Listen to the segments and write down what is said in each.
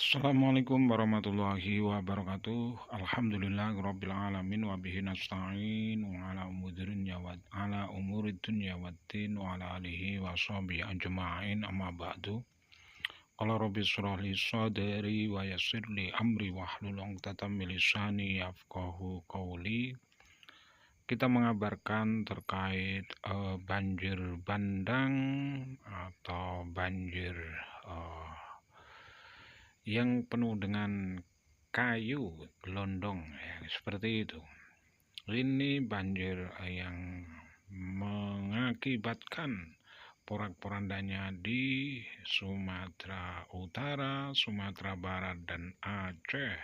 Assalamualaikum warahmatullahi wabarakatuh. Alhamdulillahirabbil alamin wa bihi nasta'in wa ala umuri dunya waddin wa ala alihi wa sahbihi ajma'in amma ba'du. Qala rabbi shrah li sadri wa yassir li amri wahlul 'uqdatam min lisani yafqahu qawli. Kita mengabarkan terkait banjir bandang atau banjir eh, yang penuh dengan kayu gelondong ya, seperti itu. Ini banjir yang mengakibatkan porak-porandanya di Sumatera Utara, Sumatera Barat, dan Aceh.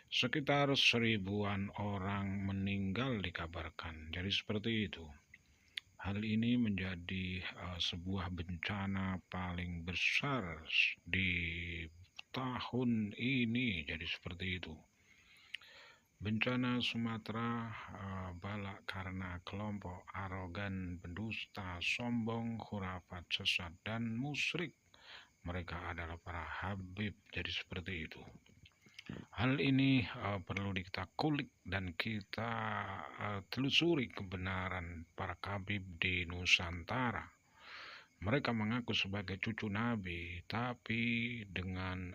Sekitar 1000-an orang meninggal dikabarkan. Jadi seperti itu. Hal ini menjadi sebuah bencana paling besar di tahun ini. Jadi seperti itu. Bencana Sumatera balak karena kelompok arogan, pendusta, sombong, khurafat, sesat, dan musyrik. Mereka adalah para habib. Jadi seperti itu. Hal ini perlu kita kulik dan kita telusuri kebenaran para habib di Nusantara. Mereka mengaku sebagai cucu Nabi, tapi dengan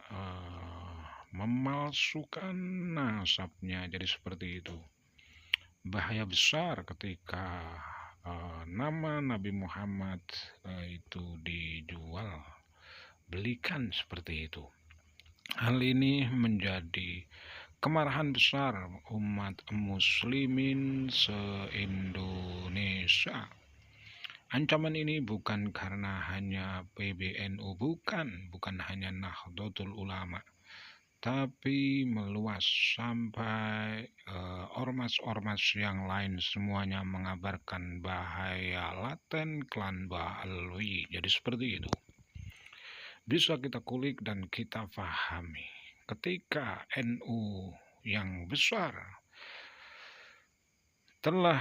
memalsukan nasabnya. Jadi seperti itu. Bahaya besar ketika nama Nabi Muhammad itu dijual, belikan seperti itu. Hal ini menjadi kemarahan besar umat muslimin se-Indonesia. Ancaman ini bukan karena hanya PBNU, bukan hanya Nahdlatul Ulama, tapi meluas sampai ormas-ormas yang lain. Semuanya mengabarkan bahaya laten klan Ba'alwi. Jadi seperti itu. Bisa kita kulik dan kita pahami. Ketika NU yang besar telah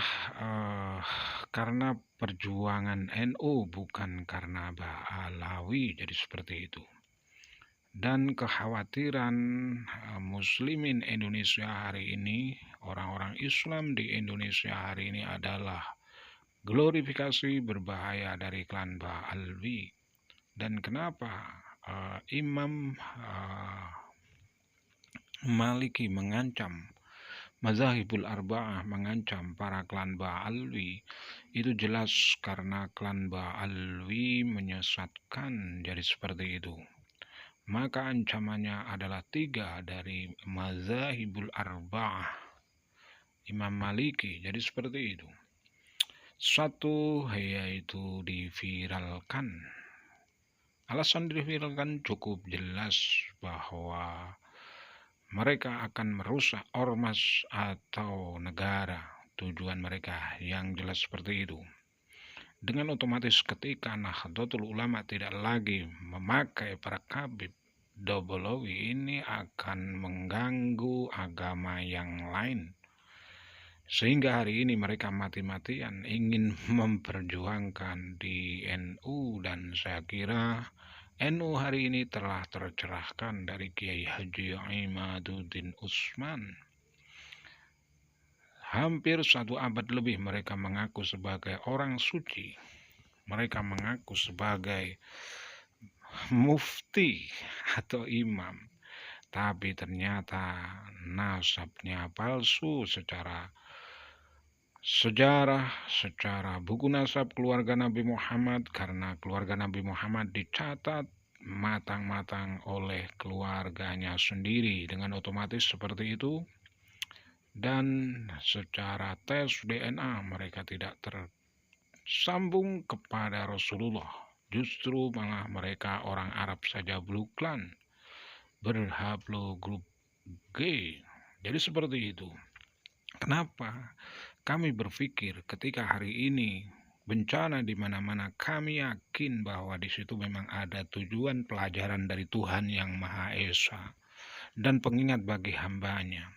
karena perjuangan NU, bukan karena Ba'alawi. Jadi seperti itu. Dan kekhawatiran muslimin Indonesia hari ini, orang-orang Islam di Indonesia hari ini adalah glorifikasi berbahaya dari klan Ba'alwi. Dan kenapa Imam Maliki mengancam, Mazahibul Arba'ah mengancam para klan Ba'alwi? Itu jelas karena klan Ba'alwi menyesatkan. Jadi seperti itu. Maka ancamannya adalah 3 dari Mazahibul Arba'ah Imam Maliki. Jadi seperti itu. 1, yaitu diviralkan. Alasan diviralkan cukup jelas bahwa mereka akan merusak ormas atau negara. Tujuan mereka yang jelas seperti itu. Dengan otomatis ketika Nahdlatul Ulama tidak lagi memakai para habib, Dobolowi ini akan mengganggu agama yang lain. Sehingga hari ini mereka mati-matian ingin memperjuangkan di NU, dan saya kira NU hari ini telah tercerahkan dari Kiai Haji Imaduddin Utsman. Hampir 1 abad lebih mereka mengaku sebagai orang suci. Mereka mengaku sebagai mufti atau imam. Tapi ternyata nasabnya palsu secara sejarah, secara buku nasab keluarga Nabi Muhammad, karena keluarga Nabi Muhammad dicatat matang-matang oleh keluarganya sendiri. Dengan otomatis seperti itu. Dan secara tes DNA mereka tidak tersambung kepada Rasulullah. Justru malah mereka orang Arab saja, Blue Clan, berhablo grup G. Jadi seperti itu. Kenapa? Kami berpikir ketika hari ini bencana di mana-mana, kami yakin bahwa di situ memang ada tujuan pelajaran dari Tuhan yang Maha Esa dan pengingat bagi hambanya.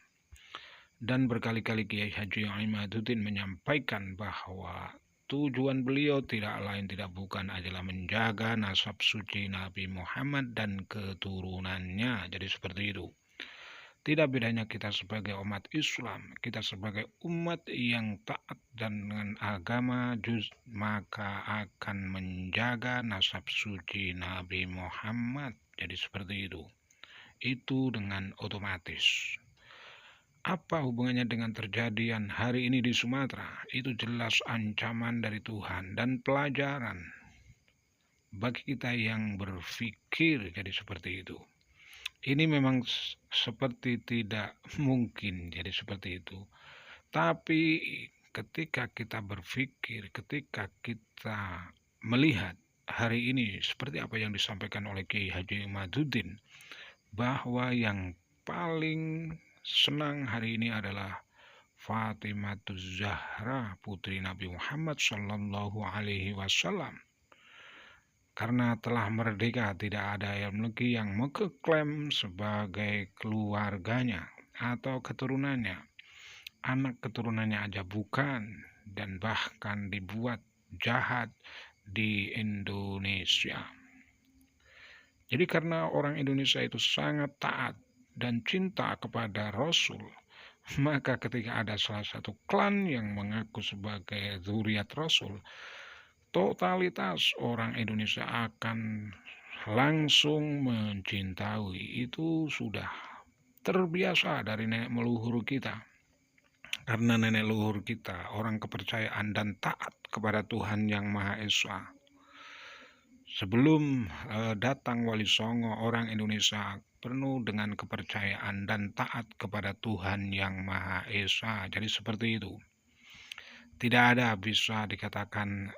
Dan berkali-kali Kiai Haji Imaduddin menyampaikan bahwa tujuan beliau tidak lain tidak bukan adalah menjaga nasab suci Nabi Muhammad dan keturunannya. Jadi seperti itu. Tidak bedanya kita sebagai umat Islam, kita sebagai umat yang taat dan dengan agama maka akan menjaga nasab suci Nabi Muhammad. Jadi seperti itu. Itu dengan otomatis. Apa hubungannya dengan terjadian hari ini di Sumatera? Itu jelas ancaman dari Tuhan dan pelajaran bagi kita yang berpikir jadi seperti itu. Ini memang seperti tidak mungkin jadi seperti itu. Tapi ketika kita berpikir, ketika kita melihat hari ini seperti apa yang disampaikan oleh Kiai Haji Imaduddin, bahwa yang paling senang hari ini adalah Fatimatuz Zahra, putri Nabi Muhammad Sallallahu Alaihi Wasallam. Karena telah merdeka, tidak ada yang lagi yang mengklaim sebagai keluarganya atau keturunannya. Anak keturunannya aja bukan, dan bahkan dibuat jahat di Indonesia. Jadi karena orang Indonesia itu sangat taat dan cinta kepada Rasul, maka ketika ada salah satu klan yang mengaku sebagai zuriat Rasul, totalitas orang Indonesia akan langsung mencintai. Itu sudah terbiasa dari nenek leluhur kita. Karena nenek leluhur kita orang kepercayaan dan taat kepada Tuhan Yang Maha Esa. Sebelum datang Wali Songo, orang Indonesia penuh dengan kepercayaan dan taat kepada Tuhan Yang Maha Esa. Jadi seperti itu. Tidak ada bisa dikatakan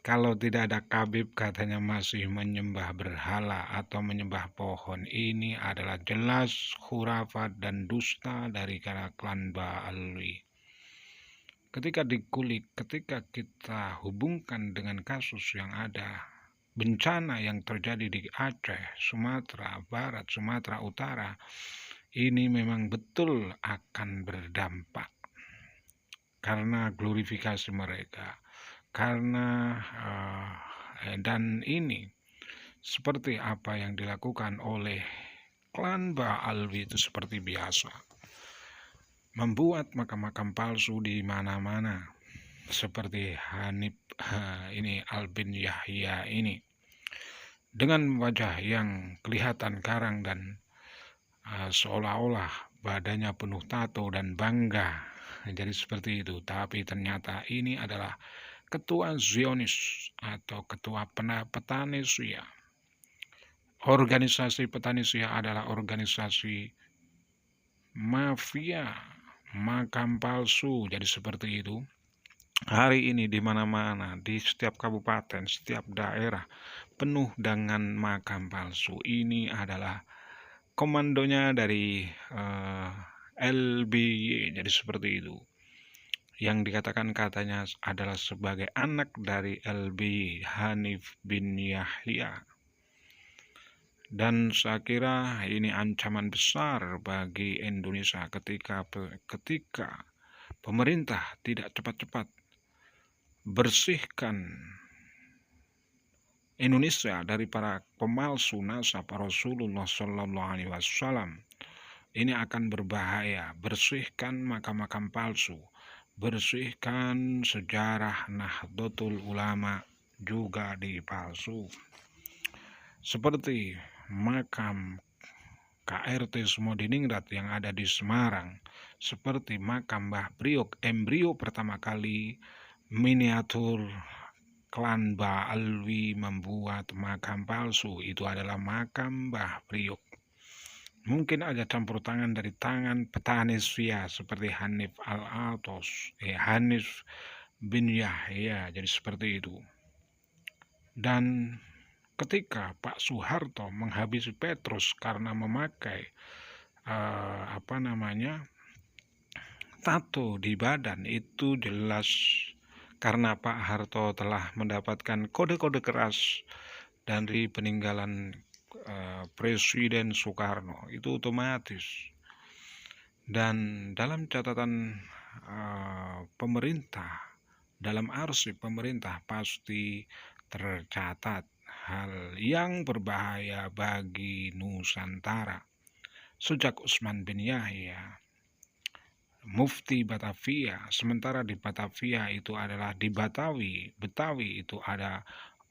kalau tidak ada Kabib katanya masih menyembah berhala atau menyembah pohon. Ini adalah jelas khurafat dan dusta dari klan Ba'alwi. Ketika dikulik, ketika kita hubungkan dengan kasus yang ada, bencana yang terjadi di Aceh, Sumatera Barat, Sumatera Utara, ini memang betul akan berdampak karena glorifikasi mereka. Karena dan ini seperti apa yang dilakukan oleh klan Ba'alwi itu seperti biasa. Membuat makam-makam palsu di mana-mana seperti Hanif ini Albin Yahya ini dengan wajah yang kelihatan garang dan seolah-olah badannya penuh tato dan bangga. Jadi seperti itu. Tapi ternyata ini adalah ketua Zionis atau ketua petani Sia. Organisasi petani Sia adalah organisasi mafia makam palsu. Jadi seperti itu. Hari ini di mana-mana, di setiap kabupaten, setiap daerah penuh dengan makam palsu. Ini adalah komandonya dari LBY. Jadi seperti itu. Yang dikatakan katanya adalah sebagai anak dari LBY, Hanif bin Yahya. Dan saya kira ini ancaman besar bagi Indonesia ketika pemerintah tidak cepat-cepat bersihkan Indonesia dari para pemalsu nasab Rasulullah Sallallahu Alaihi Wasallam. Ini akan berbahaya. Bersihkan makam-makam palsu, bersihkan sejarah Nahdlatul Ulama juga dipalsu. Seperti makam KRT Sumodiningrat yang ada di Semarang, seperti makam Mbah Priok, embrio pertama kali miniatur klan Ba'alwi membuat makam palsu. Itu adalah makam Mbah Priok. Mungkin ada campur tangan dari tangan petani Sia seperti Hanif Al-Atos, Hanif bin Yahya. Jadi seperti itu. Dan ketika Pak Soeharto menghabisi Petrus karena memakai tato di badan, itu jelas karena Pak Harto telah mendapatkan kode-kode keras dari peninggalan Presiden Soekarno. Itu otomatis. Dan dalam catatan pemerintah dalam arsip pemerintah pasti tercatat hal yang berbahaya bagi Nusantara. Sejak Utsman bin Yahya, Mufti Batavia, sementara di Batavia itu adalah di Betawi itu ada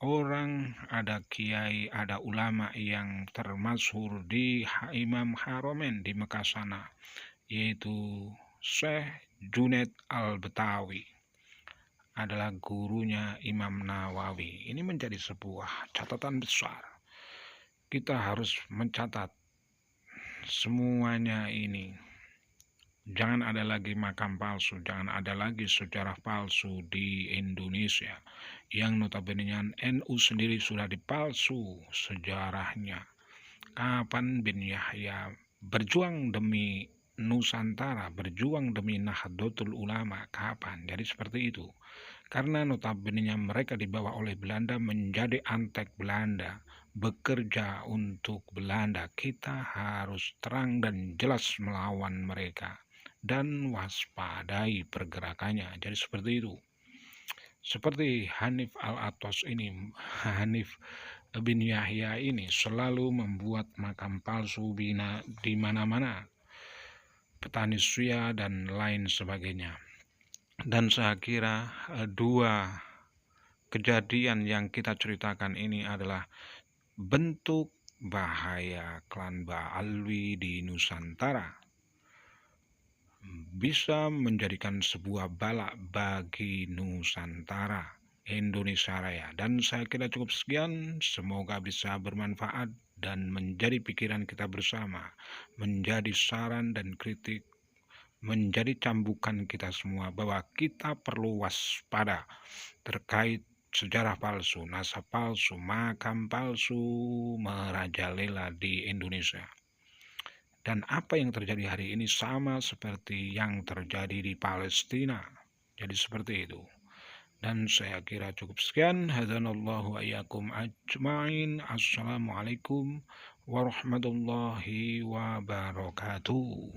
orang, ada kiai, ada ulama yang termasyhur di Imam Haromen di Mekah sana, yaitu Syekh Junaid Al-Betawi adalah gurunya Imam Nawawi. Ini menjadi sebuah catatan besar. Kita harus mencatat semuanya ini. Jangan ada lagi makam palsu, jangan ada lagi sejarah palsu di Indonesia. Yang notabene NU sendiri sudah dipalsu sejarahnya. Kapan bin Yahya berjuang demi Nusantara, berjuang demi Nahdlatul Ulama, kapan? Jadi seperti itu. Karena notabene mereka dibawa oleh Belanda menjadi antek Belanda, bekerja untuk Belanda. Kita harus terang dan jelas melawan mereka dan waspadai pergerakannya. Jadi seperti itu. Seperti Hanif Al-Atos ini, Hanif bin Yahya ini selalu membuat makam palsu di mana-mana, petani suya dan lain sebagainya. Dan saya kira dua kejadian yang kita ceritakan ini adalah bentuk bahaya klan Ba'alwi di Nusantara, bisa menjadikan sebuah balak bagi Nusantara, Indonesia Raya. Dan saya kira cukup sekian, semoga bisa bermanfaat dan menjadi pikiran kita bersama, menjadi saran dan kritik, menjadi cambukan kita semua bahwa kita perlu waspada terkait sejarah palsu, nasab palsu, makam palsu merajalela di Indonesia. Dan apa yang terjadi hari ini sama seperti yang terjadi di Palestina. Jadi seperti itu. Dan saya kira cukup sekian. Hadanallahu ayyakum ajma'in. Assalamualaikum warahmatullahi wabarakatuh.